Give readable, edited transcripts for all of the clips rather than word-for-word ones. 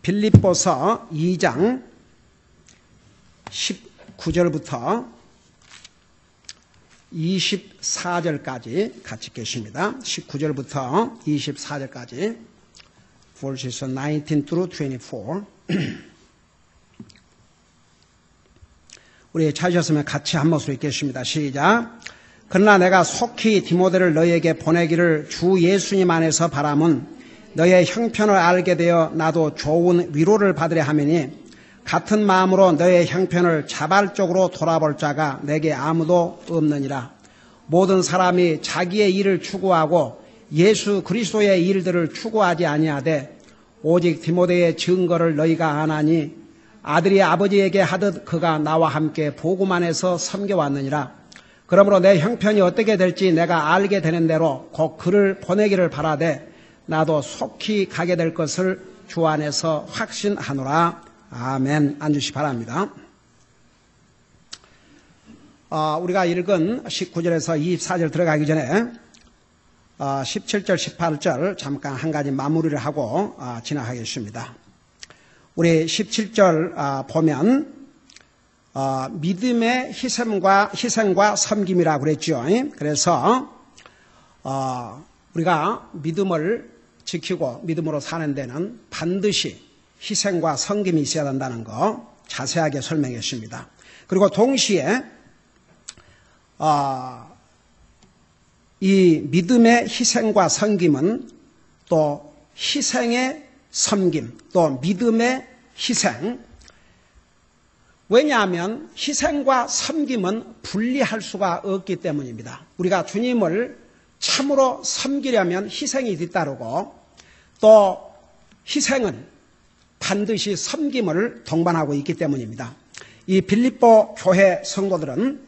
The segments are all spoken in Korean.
빌립보서 2장 19절부터 24절까지 같이 읽겠습니다. 19절부터 24절까지 verses 19 through 24 우리 찾으셨으면 같이 한 목소리 읽겠습니다. 시작. 그러나 내가 속히 디모데를 너희에게 보내기를 주 예수님 안에서 바람은 너의 형편을 알게 되어 나도 좋은 위로를 받으려 하매니 같은 마음으로 너의 형편을 자발적으로 돌아볼 자가 내게 아무도 없느니라. 모든 사람이 자기의 일을 추구하고 예수 그리스도의 일들을 추구하지 아니하되 오직 디모데의 증거를 너희가 아나니 아들이 아버지에게 하듯 그가 나와 함께 복음 안에서 섬겨왔느니라. 그러므로 내 형편이 어떻게 될지 내가 알게 되는 대로 곧 그를 보내기를 바라되 나도 속히 가게 될 것을 주 안에서 확신하노라. 아멘. 앉으시 바랍니다. 우리가 읽은 19절에서 24절 들어가기 전에 17절, 18절 잠깐 한 가지 마무리를 하고 지나가겠습니다. 우리 17절 보면 믿음의 희생과 섬김이라고 그랬죠. 그래서 우리가 믿음을 지키고 믿음으로 사는 데는 반드시 희생과 섬김이 있어야 된다는 거 자세하게 설명했습니다. 그리고 동시에 이 믿음의 희생과 섬김은 또 희생의 섬김, 또 믿음의 희생. 왜냐하면 희생과 섬김은 분리할 수가 없기 때문입니다. 우리가 주님을 참으로 섬기려면 희생이 뒤따르고 또 희생은 반드시 섬김을 동반하고 있기 때문입니다. 이 빌립보 교회 성도들은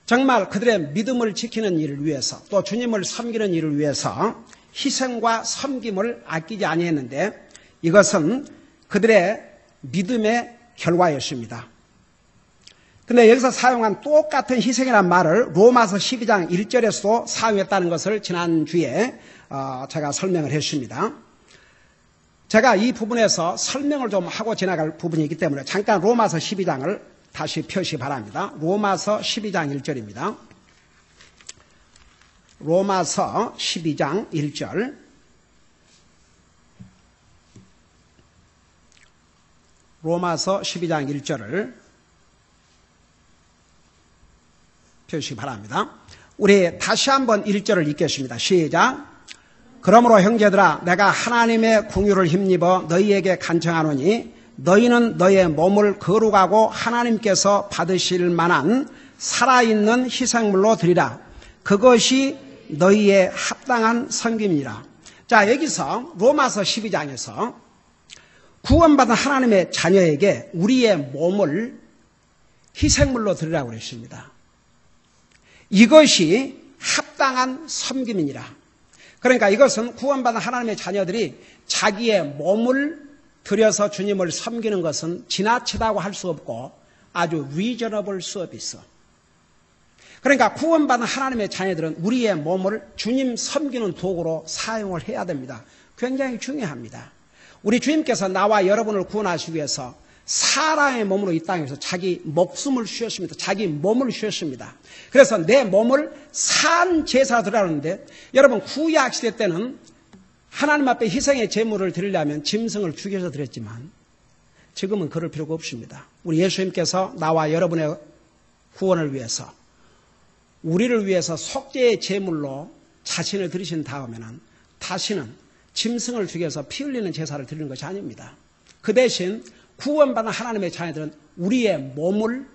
정말 그들의 믿음을 지키는 일을 위해서 또 주님을 섬기는 일을 위해서 희생과 섬김을 아끼지 아니했는데 이것은 그들의 믿음의 결과였습니다. 근데 여기서 사용한 똑같은 희생이라는 말을 로마서 12장 1절에서도 사용했다는 것을 지난주에 제가 설명을 했습니다. 제가 이 부분에서 설명을 좀 하고 지나갈 부분이기 때문에 잠깐 로마서 12장을 다시 펴시 바랍니다. 로마서 12장 1절입니다. 로마서 12장 1절. 로마서 12장 1절을 펴시 바랍니다. 우리 다시 한번 1절을 읽겠습니다. 시작. 그러므로 형제들아 내가 하나님의 긍휼을 힘입어 너희에게 간청하노니 너희는 너의 몸을 거룩하고 하나님께서 받으실 만한 살아있는 희생물로 드리라. 그것이 너희의 합당한 섬김이라. 자, 여기서 로마서 12장에서 구원받은 하나님의 자녀에게 우리의 몸을 희생물로 드리라고 그랬습니다. 이것이 합당한 섬김이니라. 그러니까 이것은 구원받은 하나님의 자녀들이 자기의 몸을 들여서 주님을 섬기는 것은 지나치다고 할 수 없고 아주 reasonable service. 그러니까 구원받은 하나님의 자녀들은 우리의 몸을 주님 섬기는 도구로 사용을 해야 됩니다. 굉장히 중요합니다. 우리 주님께서 나와 여러분을 구원하시기 위해서 사람의 몸으로 이 땅에서 자기 목숨을 주셨습니다. 자기 몸을 주셨습니다. 그래서 내 몸을 산 제사로 드리라는데 여러분 구약 시대 때는 하나님 앞에 희생의 제물을 드리려면 짐승을 죽여서 드렸지만 지금은 그럴 필요가 없습니다. 우리 예수님께서 나와 여러분의 구원을 위해서 우리를 위해서 속죄의 제물로 자신을 드리신 다음에는 다시는 짐승을 죽여서 피 흘리는 제사를 드리는 것이 아닙니다. 그 대신 구원받은 하나님의 자녀들은 우리의 몸을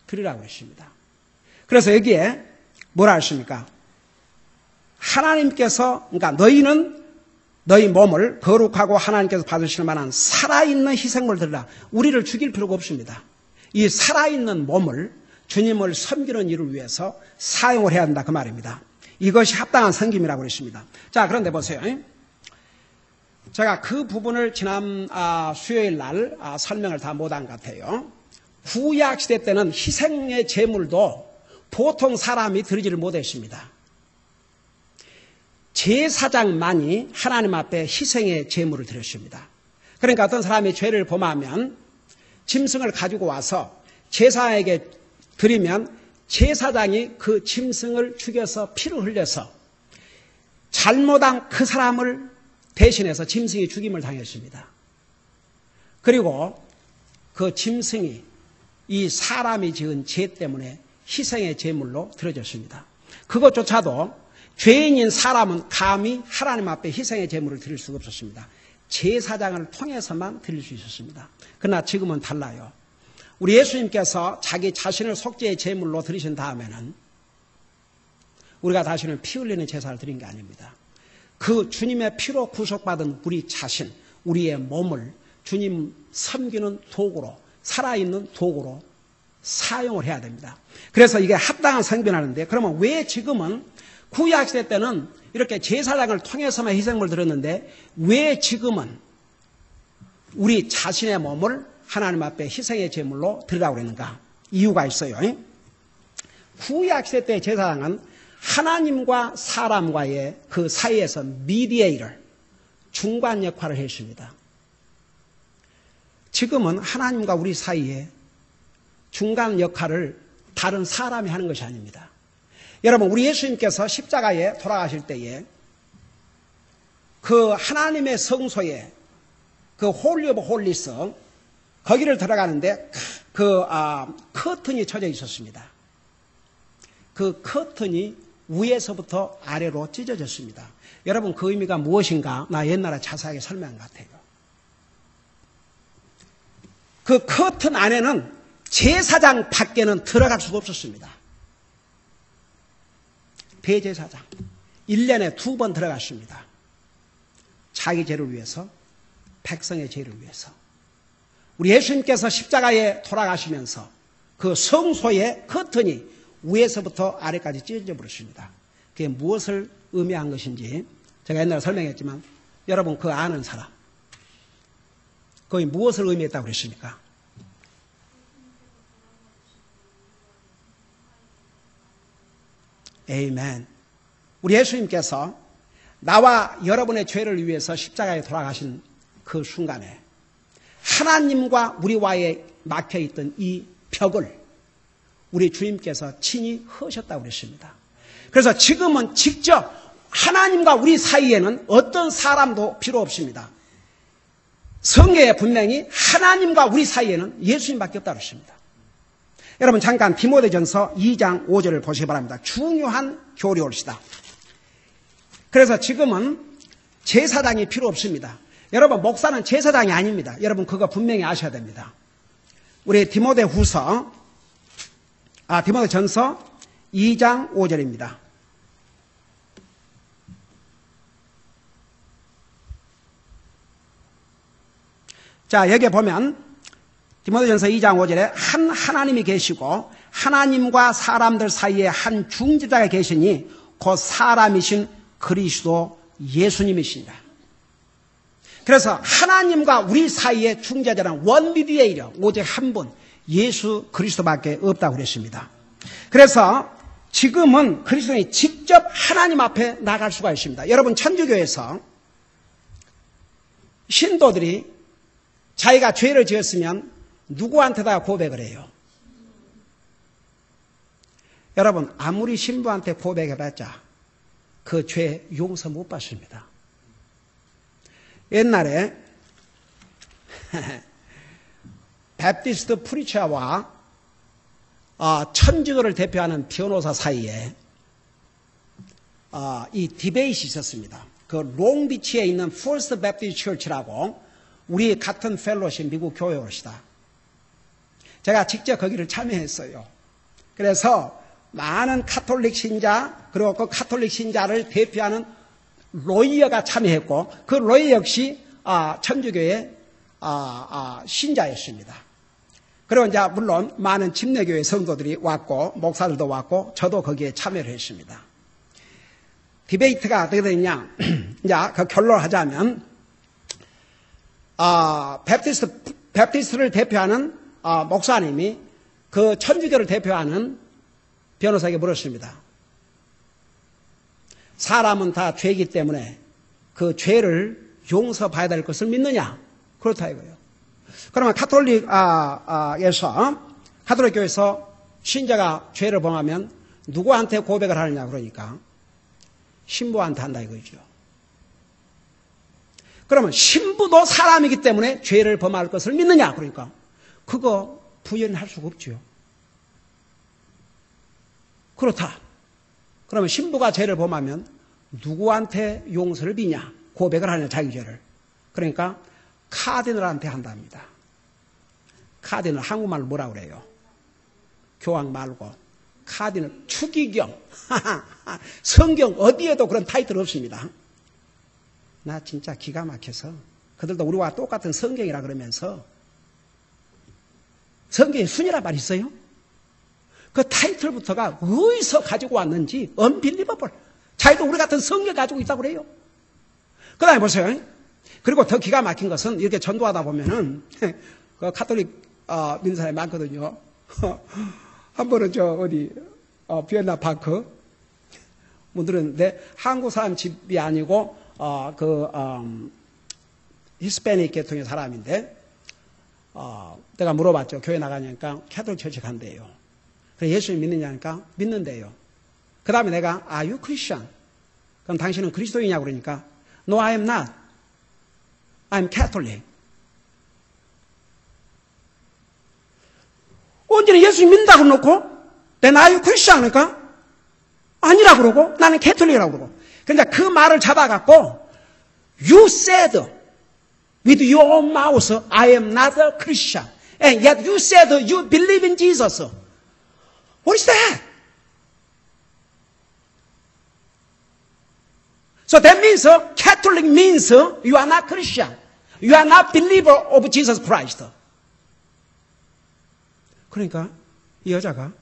드리라고 했습니다. 그래서 여기에 뭐라 했습니까? 하나님께서, 그러니까 너희는 너희 몸을 거룩하고 하나님께서 받으실 만한 살아있는 희생물 드리라. 우리를 죽일 필요가 없습니다. 이 살아있는 몸을 주님을 섬기는 일을 위해서 사용을 해야 한다 그 말입니다. 이것이 합당한 섬김이라고 그랬습니다. 자, 그런데 보세요. 제가 그 부분을 지난 수요일 날 설명을 다 못한 것 같아요. 구약 시대 때는 희생의 제물도 보통 사람이 드리지를 못했습니다. 제사장만이 하나님 앞에 희생의 제물을 드렸습니다. 그러니까 어떤 사람이 죄를 범하면 짐승을 가지고 와서 제사장에게 드리면 제사장이 그 짐승을 죽여서 피를 흘려서 잘못한 그 사람을 대신해서 짐승이 죽임을 당했습니다. 그리고 그 짐승이 이 사람이 지은 죄 때문에 희생의 제물로 드려졌습니다. 그것조차도 죄인인 사람은 감히 하나님 앞에 희생의 제물을 드릴 수가 없었습니다. 제사장을 통해서만 드릴 수 있었습니다. 그러나 지금은 달라요. 우리 예수님께서 자기 자신을 속죄의 제물로 드리신 다음에는 우리가 다시는 피 흘리는 제사를 드린 게 아닙니다. 그 주님의 피로 구속받은 우리 자신, 우리의 몸을 주님 섬기는 도구로, 살아있는 도구로 사용을 해야 됩니다. 그래서 이게 합당한 성변하는데, 그러면 왜 지금은 구약시대 때는 이렇게 제사장을 통해서만 희생을 드렸는데 왜 지금은 우리 자신의 몸을 하나님 앞에 희생의 제물로 드리라고 그러는가? 이유가 있어요. 구약시대 때 제사장은 하나님과 사람과의 그 사이에서 미디에이터, 중간 역할을 했습니다. 지금은 하나님과 우리 사이에 중간 역할을 다른 사람이 하는 것이 아닙니다. 여러분, 우리 예수님께서 십자가에 돌아가실 때에 그 하나님의 성소에 그 홀리 오브 홀리스 거기를 들어가는데 그 커튼이 쳐져 있었습니다. 그 커튼이 위에서부터 아래로 찢어졌습니다. 여러분, 그 의미가 무엇인가? 나 옛날에 자세하게 설명한 것 같아요. 그 커튼 안에는 제사장 밖에는 들어갈 수가 없었습니다. 대제사장 1년에 2번 들어갔습니다. 자기 죄를 위해서, 백성의 죄를 위해서. 우리 예수님께서 십자가에 돌아가시면서 그 성소의 커튼이 위에서부터 아래까지 찢어져 버렸습니다. 그게 무엇을 의미한 것인지 제가 옛날에 설명했지만 여러분 그 아는 사람, 거기 무엇을 의미했다고 그랬습니까? 에이멘. 우리 예수님께서 나와 여러분의 죄를 위해서 십자가에 돌아가신 그 순간에 하나님과 우리와의 막혀있던 이 벽을 우리 주님께서 친히 허셨다고 그랬습니다. 그래서 지금은 직접 하나님과 우리 사이에는 어떤 사람도 필요 없습니다. 성경에 분명히 하나님과 우리 사이에는 예수님밖에 없다고 그랬습니다. 여러분 잠깐 디모데전서 2장 5절을 보시기 바랍니다. 중요한 교리올시다. 그래서 지금은 제사장이 필요 없습니다. 여러분 목사는 제사장이 아닙니다. 여러분 그거 분명히 아셔야 됩니다. 우리 디모데전서 2장 5절입니다. 자, 여기에 보면 디모데전서 2장 5절에 한 하나님이 계시고 하나님과 사람들 사이에 한 중재자가 계시니 곧 사람이신 그리스도 예수님이시니라. 그래서 하나님과 우리 사이의 중재자는 원 미디에이터, 오직 한 분, 예수 그리스도밖에 없다고 그랬습니다. 그래서 지금은 그리스도인이 직접 하나님 앞에 나갈 수가 있습니다. 여러분 천주교에서 신도들이 자기가 죄를 지었으면 누구한테다 고백을 해요? 여러분 아무리 신부한테 고백해봤자 그 죄 용서 못 받습니다. 옛날에 베프티스트 프리처와 천주교를 대표하는 변호사 사이에 이 디베이트이 있었습니다. 그 롱비치에 있는 퍼스트 베프티스트 처치라고 우리 같은 펠로십 미국 교회로시다. 제가 직접 거기를 참여했어요. 그래서 많은 카톨릭 신자 그리고 그 카톨릭 신자를 대표하는 로이어가 참여했고 그 로이어 역시 천주교의 신자였습니다. 그리고 이제 물론 많은 침례교회 성도들이 왔고 목사들도 왔고 저도 거기에 참여를 했습니다. 디베이트가 어떻게 되느냐? 이제 그 결론을 하자면 베프티스트를 대표하는 목사님이 그 천주교를 대표하는 변호사에게 물었습니다. 사람은 다 죄이기 때문에 그 죄를 용서받아야 될 것을 믿느냐? 그렇다 이거예요. 그러면 가톨릭 교회에서 신자가 죄를 범하면 누구한테 고백을 하느냐 그러니까 신부한테 한다 이거죠. 그러면 신부도 사람이기 때문에 죄를 범할 것을 믿느냐 그러니까 그거 부인할 수가 없죠. 그렇다. 그러면 신부가 죄를 범하면 누구한테 용서를 비냐 고백을 하느냐 자기 죄를. 그러니까 카디널한테 한답니다. 카디널 한국말로 뭐라 그래요? 교황 말고 카디널 추기경. 성경 어디에도 그런 타이틀 없습니다. 나 진짜 기가 막혀서 그들도 우리와 똑같은 성경이라 그러면서 성경에 순이란 말이 있어요? 그 타이틀부터가 어디서 가지고 왔는지 unbelievable. 자기도 우리 같은 성경 가지고 있다고 그래요. 그 다음에 보세요. 그리고 더 기가 막힌 것은 이렇게 전도하다 보면은 그 가톨릭 믿는 사람이 많거든요. 한 번은 비엔나 파크 못 들었는데 한국 사람 집이 아니고 히스패닉 계통의 사람인데 내가 물어봤죠. 교회 나가니까 캐톨릭 처치 간대요. 그래서 예수님 믿느냐니까 믿는데요. 그 다음에 내가 Are you Christian? 그럼 당신은 그리스도이냐고 그러니까 No, I am not. I'm Catholic. 언제는 예수님 믿는다고 놓고 Then are you Christian? 그러니까 아니라고 그러고 나는 캐톨릭이라고 그러고 그러니까 그 말을 잡아갖고 You said with your own mouth I am not a Christian. And yet you said you believe in Jesus. What is that? So that means Catholic means you are not Christian. You are not believer of Jesus Christ. 그러니까 이 여자가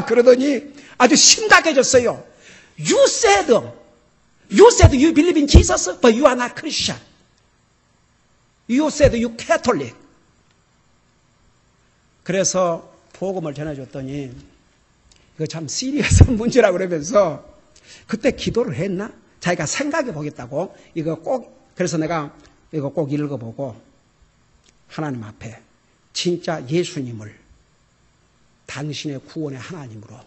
그러더니 아주 심각해졌어요. You said you believe in Jesus, but you are not Christian. You said you Catholic. 그래서 복음을 전해줬더니 이거 참 시리어스한 문제라고 그러면서 그때 기도를 했나? 자기가 생각해 보겠다고 그래서 내가 이거 꼭 읽어보고 하나님 앞에 진짜 예수님을 당신의 구원의 하나님으로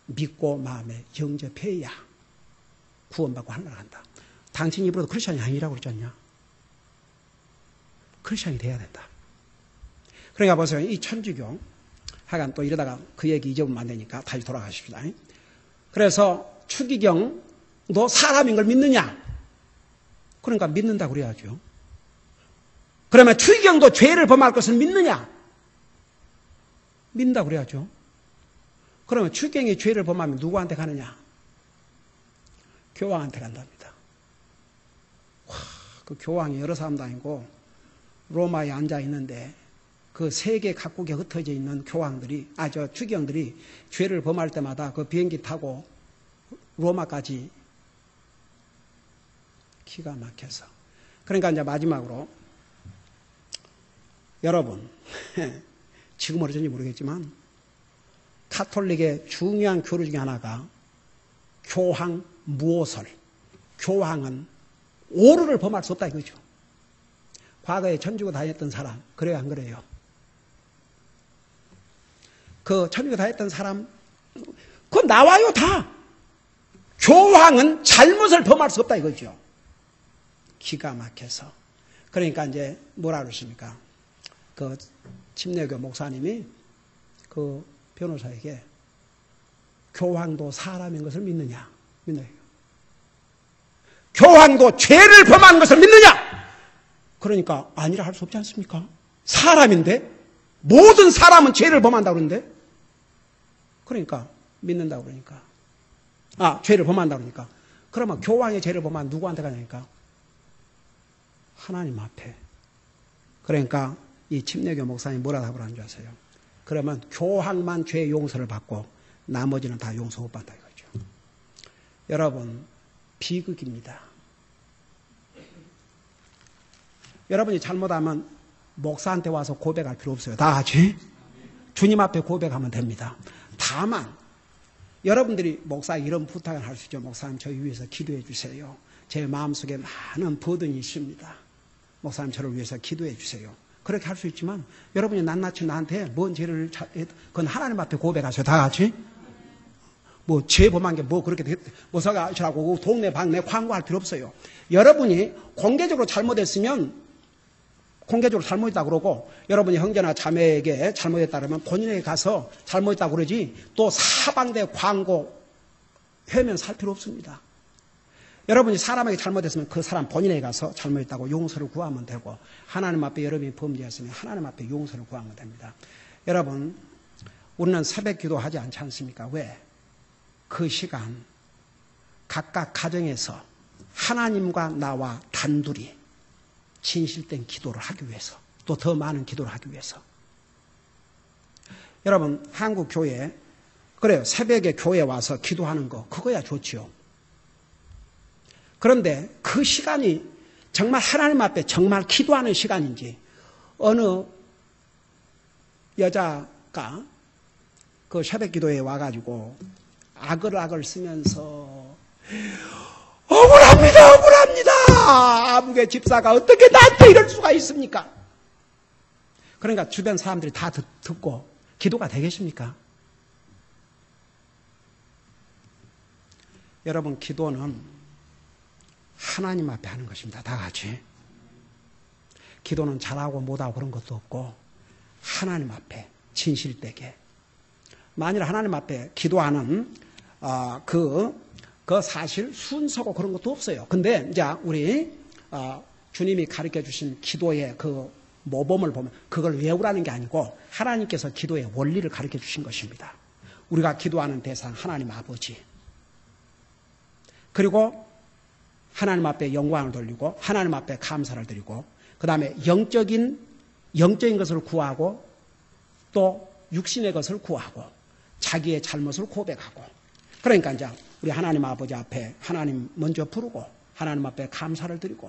믿고 마음에 영접해야 구원받고 하늘을 간다. 당신 입으로도 크리스찬이 아니라고 그러지 않냐? 크리스찬이 돼야 된다. 그러니까 보세요. 이 천주교 하여간 또 이러다가 그 얘기 잊어보면 안 되니까 다시 돌아가십시다. 그래서 추기경 너 사람인 걸 믿느냐? 그러니까 믿는다고 그래야죠. 그러면 추기경도 죄를 범할 것을 믿느냐? 믿는다고 그래야죠. 그러면 추기경이 죄를 범하면 누구한테 가느냐? 교황한테 간답니다. 그 교황이 여러 사람도 아니고 로마에 앉아 있는데 그 세계 각국에 흩어져 있는 추기경들이 죄를 범할 때마다 그 비행기 타고 로마까지 기가 막혀서. 그러니까 이제 마지막으로 여러분 지금 어떤지 모르겠지만 가톨릭의 중요한 교리 중에 하나가 교황 무오설. 교황은 오류를 범할 수 없다 이거죠. 과거에 천주교 다녔던 사람 그래요 안 그래요? 그 천주교 다녔던 사람 그거 나와요 다. 교황은 잘못을 범할 수 없다 이거죠. 기가 막혀서. 그러니까 이제 뭐라 그러십니까? 그 침례교 목사님이 그 변호사에게 교황도 사람인 것을 믿느냐? 믿느냐? 교황도 죄를 범한 것을 믿느냐? 그러니까 아니라 할 수 없지 않습니까? 사람인데 모든 사람은 죄를 범한다고 그러는데 그러니까 믿는다고 그러니까 죄를 범한다고 그러니까 그러면 교황의 죄를 범하면 누구한테 가냐니까 하나님 앞에. 그러니까 이 침례교 목사님 뭐라 답을 하는 줄 아세요? 그러면 교황만 죄 용서를 받고 나머지는 다 용서 못 받는다 이거죠. 여러분 비극입니다. 여러분이 잘못하면 목사한테 와서 고백할 필요 없어요. 다 같이 주님 앞에 고백하면 됩니다. 다만 여러분들이 목사에게 이런 부탁을 할 수 있죠. 목사님 저희 위해서 기도해 주세요. 제 마음속에 많은 버든이 있습니다. 목사님 저를 위해서 기도해 주세요. 그렇게 할 수 있지만 여러분이 낱낱이 나한테 뭔 죄를 그건 하나님 앞에 고백하세요. 다 같이. 뭐 죄 범한 게 뭐 그렇게 뭐사가 하시라고 동네 방네 광고할 필요 없어요. 여러분이 공개적으로 잘못했으면 공개적으로 잘못했다 그러고 여러분이 형제나 자매에게 잘못했다 그러면 본인에게 가서 잘못했다 그러지 또 사방대 광고 회면 살 필요 없습니다. 여러분이 사람에게 잘못했으면 그 사람 본인에게 가서 잘못했다고 용서를 구하면 되고 하나님 앞에 여러분이 범죄했으면 하나님 앞에 용서를 구하면 됩니다. 여러분 우리는 새벽 기도하지 않지 않습니까? 왜? 그 시간 각각 가정에서 하나님과 나와 단둘이 진실된 기도를 하기 위해서 또 더 많은 기도를 하기 위해서 여러분 한국 교회 그래요. 새벽에 교회 와서 기도하는 거 그거야 좋지요. 그런데 그 시간이 정말 하나님 앞에 정말 기도하는 시간인지 어느 여자가 그 새벽 기도에 와가지고 아글아글 쓰면서 억울합니다. 억울합니다. 아무개 집사가 어떻게 나한테 이럴 수가 있습니까? 그러니까 주변 사람들이 다 듣고 기도가 되겠습니까? 여러분 기도는 하나님 앞에 하는 것입니다. 다 같이. 기도는 잘하고 못하고 그런 것도 없고 하나님 앞에 진실되게. 만일 하나님 앞에 기도하는 그 사실 순서고 그런 것도 없어요. 근데 이제 우리 주님이 가르쳐 주신 기도의 그 모범을 보면 그걸 외우라는 게 아니고 하나님께서 기도의 원리를 가르쳐 주신 것입니다. 우리가 기도하는 대상 하나님 아버지. 그리고 하나님 앞에 영광을 돌리고 하나님 앞에 감사를 드리고 그 다음에 영적인 것을 구하고 또 육신의 것을 구하고 자기의 잘못을 고백하고 그러니까 이제 우리 하나님 아버지 앞에 하나님 먼저 부르고 하나님 앞에 감사를 드리고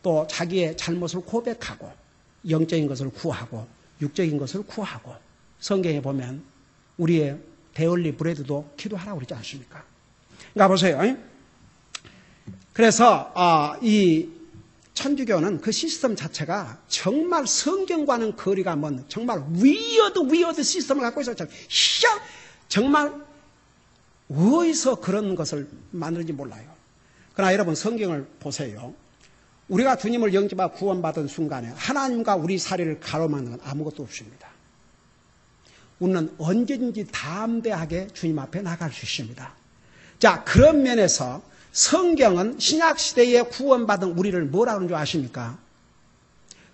또 자기의 잘못을 고백하고 영적인 것을 구하고 육적인 것을 구하고 성경에 보면 우리의 데일리 브레드도 기도하라고 그러지 않습니까? 그러니까 보세요. 그래서 이 천주교는 그 시스템 자체가 정말 성경과는 거리가 먼 정말 위어드 시스템을 갖고 있어요. 정말 어디서 그런 것을 만드는지 몰라요. 그러나 여러분 성경을 보세요. 우리가 주님을 영접하고 구원받은 순간에 하나님과 우리 사리를 가로막는 건 아무것도 없습니다. 우리는 언제든지 담대하게 주님 앞에 나갈 수 있습니다. 자, 그런 면에서 성경은 신약시대에 구원받은 우리를 뭐라고 하는 줄 아십니까?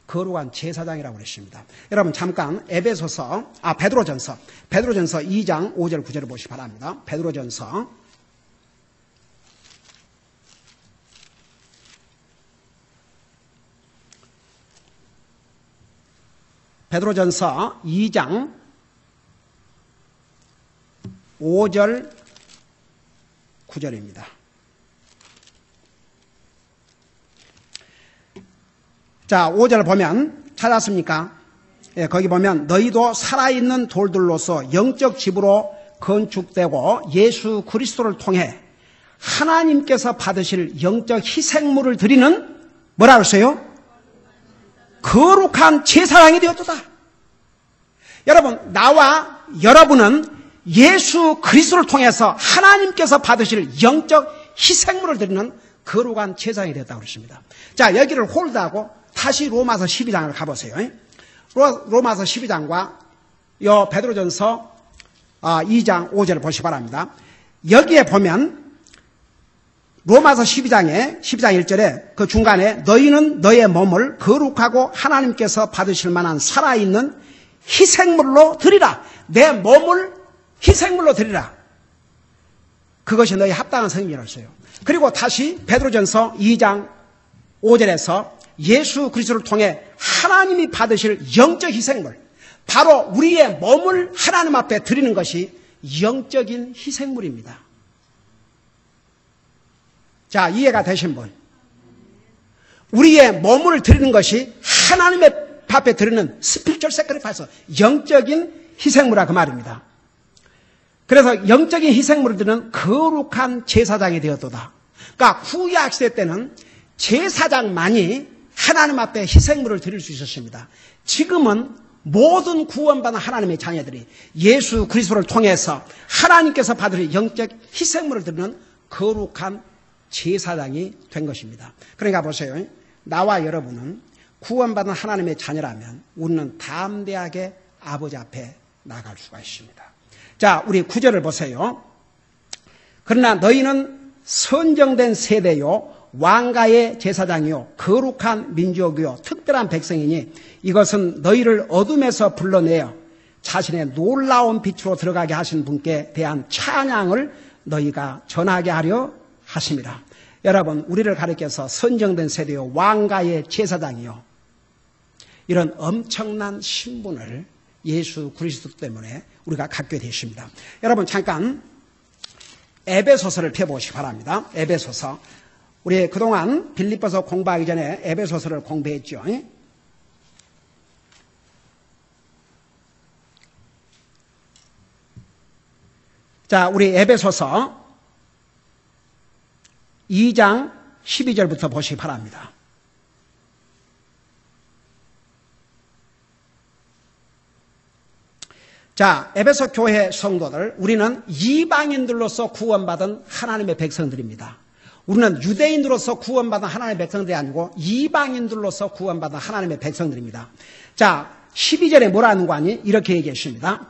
거룩한 제사장이라고 그랬습니다. 여러분 잠깐 베드로전서 2장 5절 9절을 보시기 바랍니다. 베드로전서 2장 5절 9절입니다. 자, 5절 보면 찾았습니까? 예, 거기 보면 너희도 살아있는 돌들로서 영적 집으로 건축되고 예수 그리스도를 통해 하나님께서 받으실 영적 희생물을 드리는 뭐라고 했어요? 거룩한 제사장이 되었도다. 여러분, 나와 여러분은 예수 그리스도를 통해서 하나님께서 받으실 영적 희생물을 드리는 거룩한 제사장이 되었다고 그랬습니다. 자, 여기를 홀드하고 다시 로마서 12장을 가보세요. 로마서 12장과 베드로전서 2장 5절을 보시기 바랍니다. 여기에 보면 로마서 12장 1절에 그 중간에 너희는 너의 몸을 거룩하고 하나님께서 받으실 만한 살아있는 희생물로 드리라. 내 몸을 희생물로 드리라. 그것이 너희 합당한 성경이라고 했어요. 그리고 다시 베드로전서 2장 5절에서 예수 그리스도를 통해 하나님이 받으실 영적 희생물, 바로 우리의 몸을 하나님 앞에 드리는 것이 영적인 희생물입니다. 자, 이해가 되신 분? 우리의 몸을 드리는 것이 하나님의 앞에 드리는 스피리추얼 세크리파이스, 영적인 희생물이라 그 말입니다. 그래서 영적인 희생물을 드리는 거룩한 제사장이 되었도다. 그러니까 구약 시대 때는 제사장만이 하나님 앞에 희생물을 드릴 수 있었습니다. 지금은 모든 구원받은 하나님의 자녀들이 예수 그리스도를 통해서 하나님께서 받으실 영적 희생물을 드리는 거룩한 제사장이 된 것입니다. 그러니까 보세요. 나와 여러분은 구원받은 하나님의 자녀라면 우리는 담대하게 아버지 앞에 나갈 수가 있습니다. 자, 우리 9절을 보세요. 그러나 너희는 선정된 세대요 왕가의 제사장이요 거룩한 민족이요 특별한 백성이니 이것은 너희를 어둠에서 불러내어 자신의 놀라운 빛으로 들어가게 하신 분께 대한 찬양을 너희가 전하게 하려 하심이라. 여러분, 우리를 가리켜서 선정된 세대요 왕가의 제사장이요 이런 엄청난 신분을 예수 그리스도 때문에 우리가 갖게 되십니다. 여러분, 잠깐 에베소서를 펴보시기 바랍니다. 에베소서. 우리 그동안 빌립보서 공부하기 전에 에베소서를 공부했죠. 자, 우리 에베소서 2장 12절부터 보시기 바랍니다. 자, 에베소 교회 성도들, 우리는 이방인들로서 구원받은 하나님의 백성들입니다. 우리는 유대인으로서 구원받은 하나님의 백성들이 아니고 이방인들로서 구원받은 하나님의 백성들입니다. 자, 12절에 뭐라는 거 아니? 이렇게 얘기했습니다.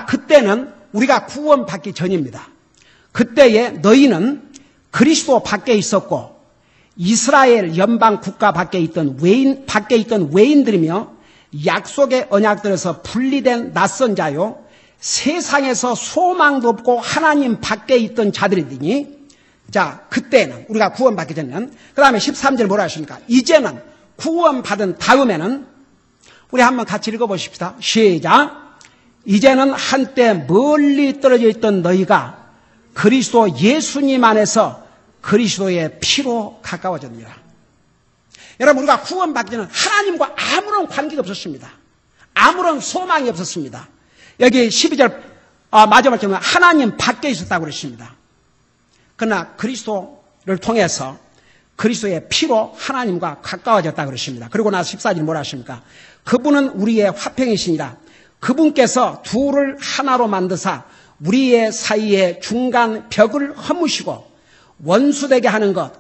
그때는 우리가 구원받기 전입니다. 그때에 너희는 그리스도 밖에 있었고 이스라엘 연방 국가 밖에 있던 외인들이며 약속의 언약들에서 분리된 낯선 자요 세상에서 소망도 없고 하나님 밖에 있던 자들이니 자, 그때는 우리가 구원받기 전에는 그 다음에 13절 뭐라 하십니까? 이제는 구원받은 다음에는 우리 한번 같이 읽어보십시다. 시작. 이제는 한때 멀리 떨어져 있던 너희가 그리스도 예수님 안에서 그리스도의 피로 가까워졌느니라. 여러분, 우리가 구원받기 전에는 하나님과 아무런 관계가 없었습니다. 아무런 소망이 없었습니다. 여기 12절 마지막 절은 하나님 밖에 있었다고 그랬습니다. 그러나 그리스도를 통해서 그리스도의 피로 하나님과 가까워졌다고 그랬습니다. 그리고 나서 14절 뭐라 하십니까? 그분은 우리의 화평이시니라. 그분께서 둘을 하나로 만드사 우리의 사이에 중간 벽을 허무시고 원수되게 하는 것,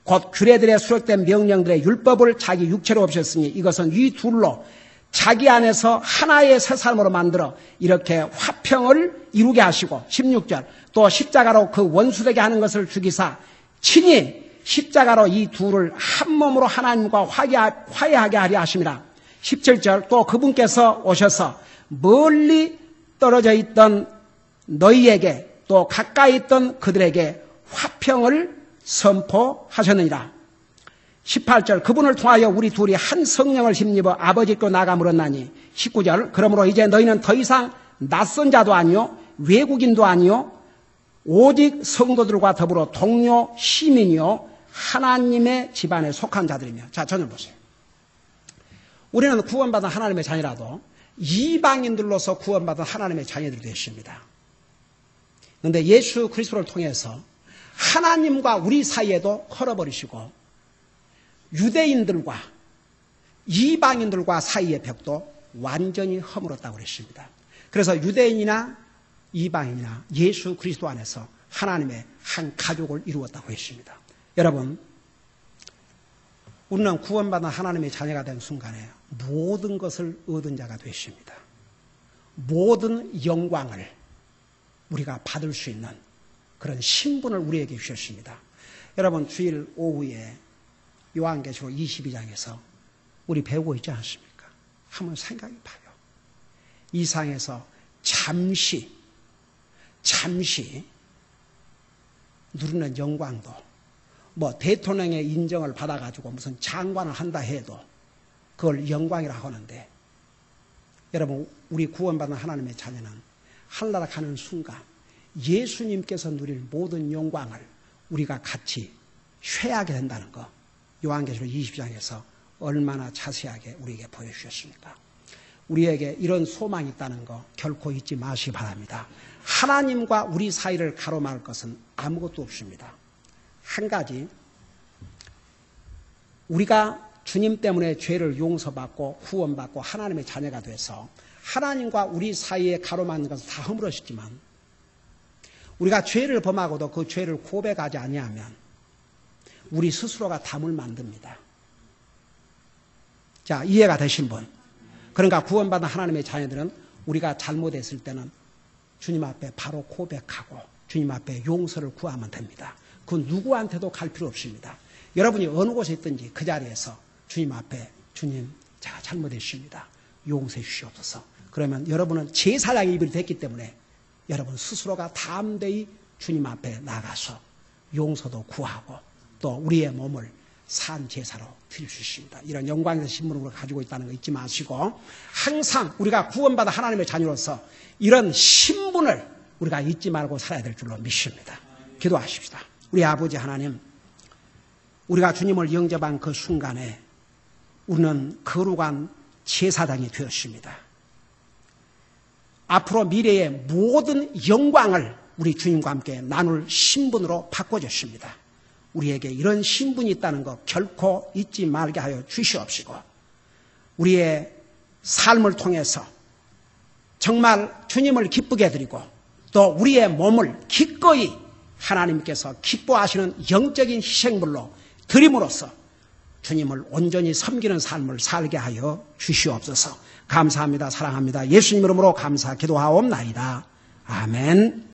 곧 규례들의 수록된 명령들의 율법을 자기 육체로 없으셨으니 이것은 이 둘로 자기 안에서 하나의 새 사람으로 만들어 이렇게 화평을 이루게 하시고 16절 또 십자가로 그 원수되게 하는 것을 죽이사 친히 십자가로 이 둘을 한 몸으로 하나님과 화해하게 하려 하심이라. 17절 또 그분께서 오셔서 멀리 떨어져 있던 너희에게 또 가까이 있던 그들에게 화평을 선포하셨느니라. 18절 그분을 통하여 우리 둘이 한 성령을 힘입어 아버지께 나가 물었나니. 19절 그러므로 이제 너희는 더 이상 낯선 자도 아니요 외국인도 아니요 오직 성도들과 더불어 동료 시민이요 하나님의 집안에 속한 자들이며. 자, 저는 보세요. 우리는 구원받은 하나님의 자녀라도 이방인들로서 구원받은 하나님의 자녀들이 되십니다. 그런데 예수 그리스도를 통해서 하나님과 우리 사이에도 걸어버리시고 유대인들과 이방인들과 사이의 벽도 완전히 허물었다고 그랬습니다. 그래서 유대인이나 이방인이나 예수 그리스도 안에서 하나님의 한 가족을 이루었다고 했습니다. 여러분, 우리는 구원받은 하나님의 자녀가 된 순간에 모든 것을 얻은 자가 되십니다. 모든 영광을 우리가 받을 수 있는 그런 신분을 우리에게 주셨습니다. 여러분, 주일 오후에 요한계시록 22장에서 우리 배우고 있지 않습니까? 한번 생각해 봐요. 이 상에서 잠시 누리는 영광도 뭐 대통령의 인정을 받아가지고 무슨 장관을 한다 해도 그걸 영광이라고 하는데, 여러분, 우리 구원받은 하나님의 자녀는 하늘나라 가는 순간 예수님께서 누릴 모든 영광을 우리가 같이 쉐하게 된다는 거, 요한계시록 20장에서 얼마나 자세하게 우리에게 보여주셨습니까? 우리에게 이런 소망이 있다는 거 결코 잊지 마시기 바랍니다. 하나님과 우리 사이를 가로막을 것은 아무것도 없습니다. 한 가지, 우리가 주님 때문에 죄를 용서받고 구원받고 하나님의 자녀가 돼서 하나님과 우리 사이에 가로막는 것은 다 허물어졌지만 우리가 죄를 범하고도 그 죄를 고백하지 아니하면 우리 스스로가 담을 만듭니다. 자, 이해가 되신 분? 그러니까 구원받은 하나님의 자녀들은 우리가 잘못했을 때는 주님 앞에 바로 고백하고 주님 앞에 용서를 구하면 됩니다. 그건 누구한테도 갈 필요 없습니다. 여러분이 어느 곳에 있든지 그 자리에서 주님 앞에 주님 제가 잘못했습니다. 용서해 주시옵소서. 그러면 여러분은 제사장의 입이 됐기 때문에 여러분 스스로가 담대히 주님 앞에 나가서 용서도 구하고 또 우리의 몸을 산 제사로 드릴 수 있습니다. 이런 영광의 신분을 가지고 있다는 거 잊지 마시고 항상 우리가 구원받은 하나님의 자녀로서 이런 신분을 우리가 잊지 말고 살아야 될 줄로 믿습니다. 기도하십시다. 우리 아버지 하나님, 우리가 주님을 영접한 그 순간에 우리는 거룩한 제사장이 되었습니다. 앞으로 미래의 모든 영광을 우리 주님과 함께 나눌 신분으로 바꿔줬습니다. 우리에게 이런 신분이 있다는 것 결코 잊지 말게 하여 주시옵시고 우리의 삶을 통해서 정말 주님을 기쁘게 해드리고 또 우리의 몸을 기꺼이 하나님께서 기뻐하시는 영적인 희생물로 드림으로써 주님을 온전히 섬기는 삶을 살게 하여 주시옵소서. 감사합니다. 사랑합니다. 예수님 이름으로 감사 기도하옵나이다. 아멘.